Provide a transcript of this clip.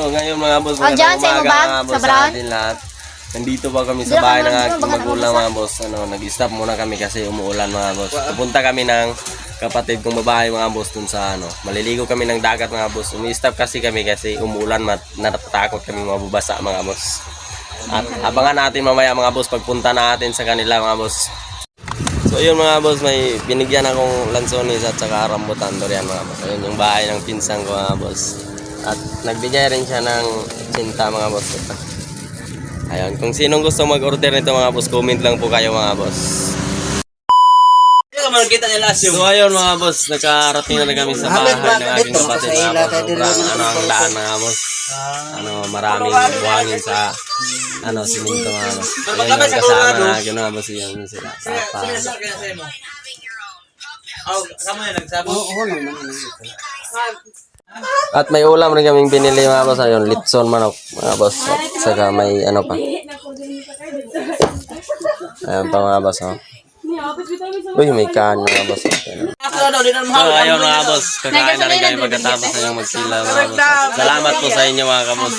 So ngayon mga boss, dyan, sa umaga bag, mga boss sa sa brown. atin lahat. Nandito pa kami sa bahay ng aking magulang mga boss. Nag-stop muna kami kasi umuulan mga boss. Pupunta kami ng kapatid kong babae mga boss dun sa maliligo kami ng dagat mga boss. Umi-stop kasi kami kasi umuulan, natatakot kami mabubasa mga boss. At abangan natin mamaya mga boss pagpunta natin sa kanila mga boss. So yun mga boss, may binigyan akong lansones at saka rambutan durian mga boss. Ayun yung bahay ng pinsang ko mga boss. At nagbigay rin siya ng tsinta mga boss. Ayun, kung sinong gusto mag-order nito mga boss, comment lang po kayo mga boss. So ayun mga boss, nakarating na kami sa bahay ng aking kapatid mga boss. Sobrang ang daan mga boss. Maraming buhangin sa siminto mga boss. Ayun yung kasama na akin mga boss, yun sila. Papa. At may ulam rin kaming binili mga boss. Ayun, litson manok mga boss. At saka may pa. Ayun pa mga boss. Uy, may kain mga boss. So ayun mga boss, kakain na rin kayo pagkatapos na yung magkila mga boss. Salamat po sa inyo mga kabos.